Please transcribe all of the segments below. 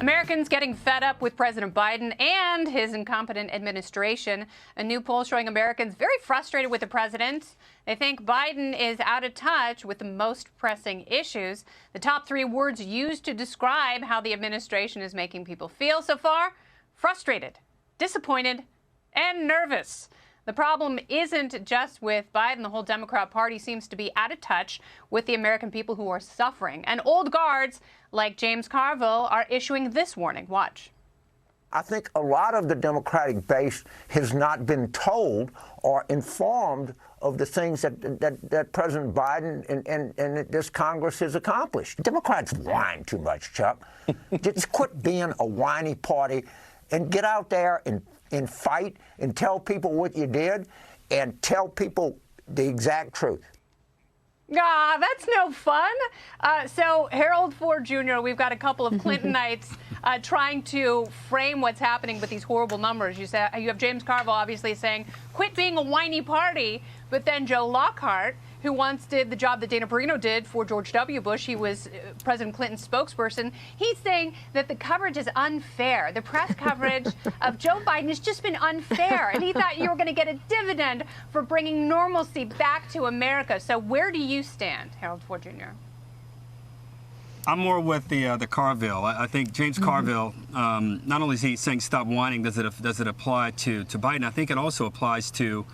Americans getting fed up with President Biden and his incompetent administration. A new poll showing Americans very frustrated with the president. They think Biden is out of touch with the most pressing issues. The top 3 words used to describe how the administration is making people feel so far: frustrated, disappointed, and nervous. The problem isn't just with Biden. The whole Democrat Party seems to be out of touch with the American people who are suffering. And old guards like James Carville are issuing this warning. Watch. I think a lot of the Democratic base has not been told or informed of the things that President Biden and this Congress has accomplished. Democrats whine too much, Chuck. Just quit being a whiny party and get out there and fight and tell people what you did and tell people the exact truth. Ah, that's no fun. So Harold Ford Jr., we've got a couple of Clintonites trying to frame what's happening with these horrible numbers. You have James Carville obviously saying, quit being a whiny party, but then Joe Lockhart, who once did the job that Dana Perino did for George W. Bush, he was President Clinton's spokesperson, he's saying that the coverage is unfair. The press coverage of Joe Biden has just been unfair, and he thought you were going to get a dividend for bringing normalcy back to America. So where do you stand, Harold Ford Jr.? I'm more with the Carville. I think James Carville, not only is he saying stop whining, does it apply to Biden, I think it also applies to,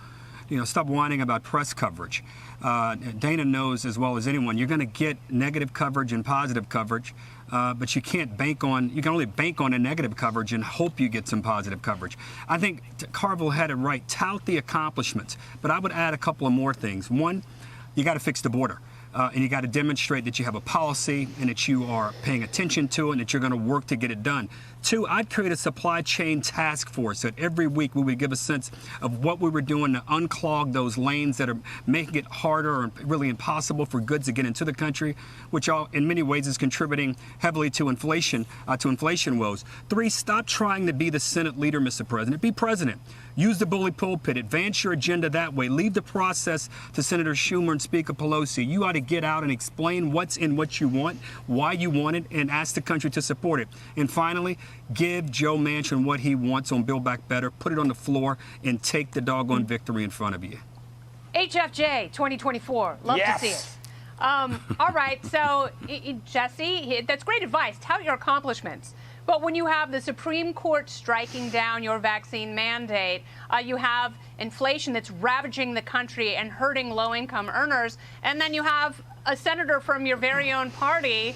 stop whining about press coverage. Dana knows as well as anyone, you're going to get negative coverage and positive coverage, but you can only bank on a negative coverage and hope you get some positive coverage. I think Carville had it right. Tout the accomplishments, but I would add a couple of more things. One, you got to fix the border. And you got to demonstrate that you have a policy and that you are paying attention to it and that you're going to work to get it done. 2, I'd create a supply chain task force that every week we would give a sense of what we were doing to unclog those lanes that are making it harder or really impossible for goods to get into the country, which in many ways is contributing heavily to inflation woes. 3, stop trying to be the Senate leader, Mr. President. Be president. Use the bully pulpit. Advance your agenda that way. Leave the process to Senator Schumer and Speaker Pelosi. You ought to get out and explain what's in what you want, why you want it, and ask the country to support it. And finally, give Joe Manchin what he wants on Build Back Better. Put it on the floor and take the doggone victory in front of you. HFJ 2024. Love to see it. All right. So, Jesse, that's great advice. Tout your accomplishments. But when you have the Supreme Court striking down your vaccine mandate, you have inflation that's ravaging the country and hurting low-income earners, and then you have a senator from your very own party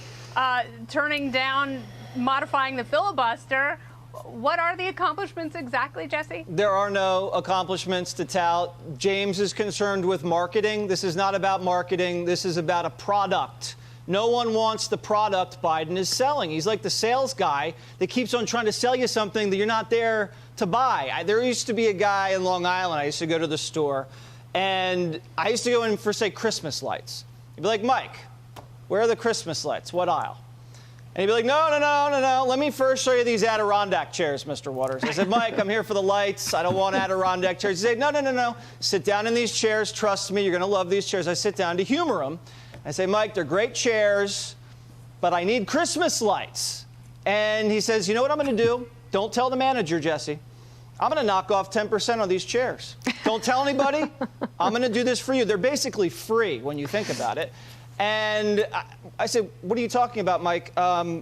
turning down modifying the filibuster. What are the accomplishments exactly, Jesse? There are no accomplishments to tout. James is concerned with marketing. This is not about marketing. This is about a product. No one wants the product Biden is selling. He's like the sales guy that keeps on trying to sell you something that you're not there to buy. There used to be a guy in Long Island. I used to go to the store, and I used to go in for, say, Christmas lights. He'd be like, Mike, where are the Christmas lights? What aisle? And he'd be like, no. Let me first show you these Adirondack chairs, Mr. Waters. I said, Mike, I'm here for the lights. I don't want Adirondack chairs. He said, no. Sit down in these chairs. Trust me, you're going to love these chairs. I sit down to humor him. I say, Mike, they're great chairs, but I need Christmas lights. And he says, you know what I'm going to do? Don't tell the manager, Jesse. I'm going to knock off 10% on these chairs. Don't tell anybody. I'm going to do this for you. They're basically free when you think about it. And I said, what are you talking about, Mike?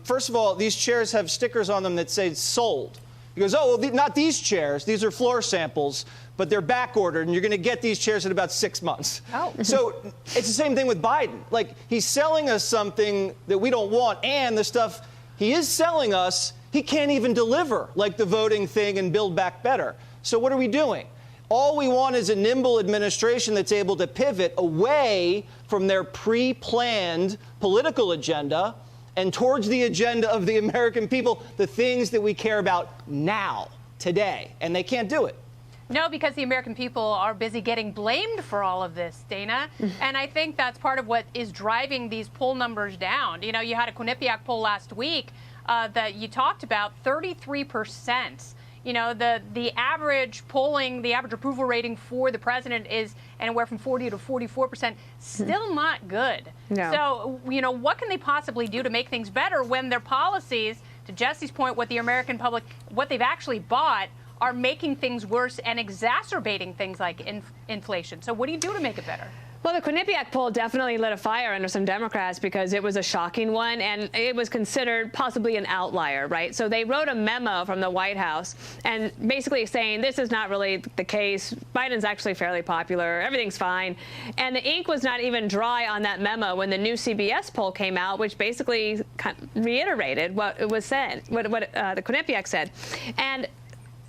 First of all, these chairs have stickers on them that say sold. He goes, oh, well, not these chairs. These are floor samples, but they're back ordered, and you're going to get these chairs in about 6 months. Oh. So it's the same thing with Biden. Like, he's selling us something that we don't want, and the stuff he is selling us, he can't even deliver, like the voting thing and Build Back Better. So what are we doing? All we want is a nimble administration that's able to pivot away from their pre-planned political agenda and towards the agenda of the American people, the things that we care about now, today. And they can't do it. No, because the American people are busy getting blamed for all of this, Dana. And I think that's part of what is driving these poll numbers down. You know, you had a Quinnipiac poll last week that you talked about, 33%. You know, the average polling, the average approval rating for the president is anywhere from 40 to 44%. Still not good. No. So, you know, what can they possibly do to make things better when their policies to Jesse's point, what the American public, what they've actually bought, are making things worse and exacerbating things like inflation. So what do you do to make it better? Well, the Quinnipiac poll definitely lit a fire under some Democrats because it was a shocking one, and it was considered possibly an outlier, right? So they wrote a memo from the White House and basically saying this is not really the case. Biden's actually fairly popular. Everything's fine. And the ink was not even dry on that memo when the new CBS poll came out, which basically reiterated what it was said, what the Quinnipiac said. And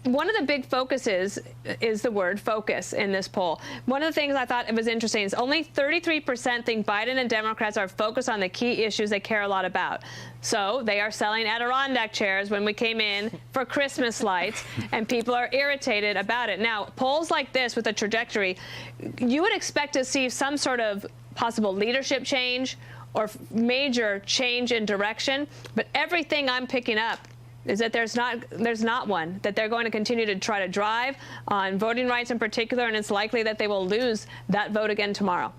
one of the big focuses is the word focus in this poll. One of the things I thought was interesting is only 33% think Biden and Democrats are focused on the key issues they care a lot about. So they are selling Adirondack chairs when we came in for Christmas lights, and people are irritated about it. Now, polls like this with a trajectory, you would expect to see some sort of possible leadership change or major change in direction, but everything I'm picking up is that there's not one, that they're going to continue to try to drive on voting rights in particular, and it's likely that they will lose that vote again tomorrow.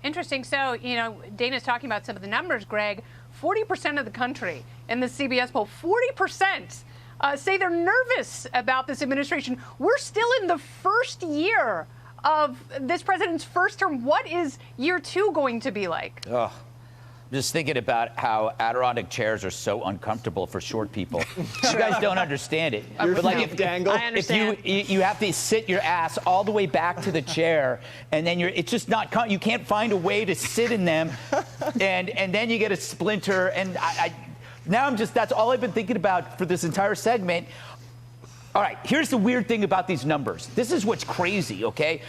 Interesting. So, you know, Dana's talking about some of the numbers, Greg. 40% of the country in the CBS poll, 40% say they're nervous about this administration. We're still in the first year of this president's first term. What is year 2 going to be like? Oh. Just thinking about how Adirondack chairs are so uncomfortable for short people. You guys don't understand it. But like if you have to sit your ass all the way back to the chair, and then it's just not, you can't find a way to sit in them, and then you get a splinter. And now that's all I've been thinking about for this entire segment. All right, here's the weird thing about these numbers. This is what's crazy, okay?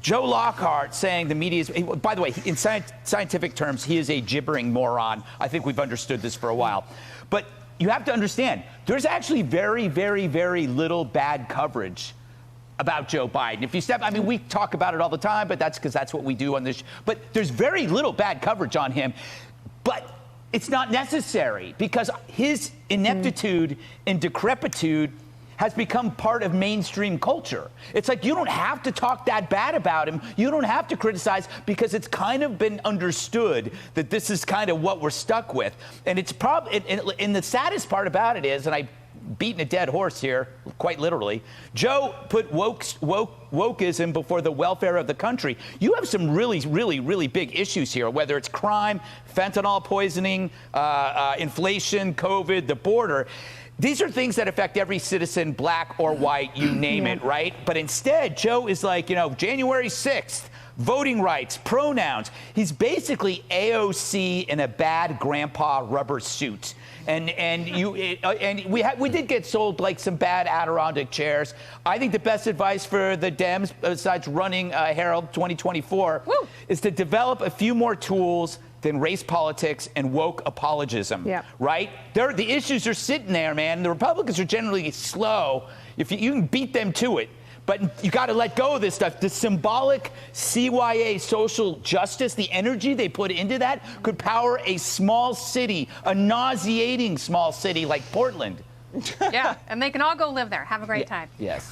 Joe Lockhart saying the media is, by the way, in scientific terms, he is a gibbering moron. I think we've understood this for a while. But you have to understand, there's actually very, very, very little bad coverage about Joe Biden. If you we talk about it all the time, but that's because that's what we do on this. But there's very little bad coverage on him. But it's not necessary because his ineptitude and decrepitude has become part of mainstream culture. It's like you don't have to talk that bad about him. You don't have to criticize because it's kind of been understood that this is kind of what we're stuck with. And it's and the saddest part about it is, and I'm beating a dead horse here, quite literally, Joe put wokeism before the welfare of the country. You have some really, really, really big issues here, whether it's crime, fentanyl poisoning, inflation, COVID, the border. These are things that affect every citizen, black or white, you name it, right? But instead, Joe is like, January 6th, voting rights, pronouns. He's basically AOC in a bad grandpa rubber suit. And we did get sold like some bad Adirondack chairs. I think the best advice for the Dems, besides running Herald 2024, is to develop a few more tools than race politics and woke apologism, right? The issues are sitting there, man. The Republicans are generally slow. If you can beat them to it, but you got to let go of this stuff. The symbolic CYA social justice, the energy they put into that could power a small city, a nauseating small city like Portland. Yeah, and they can all go live there. Have a great time. Yes.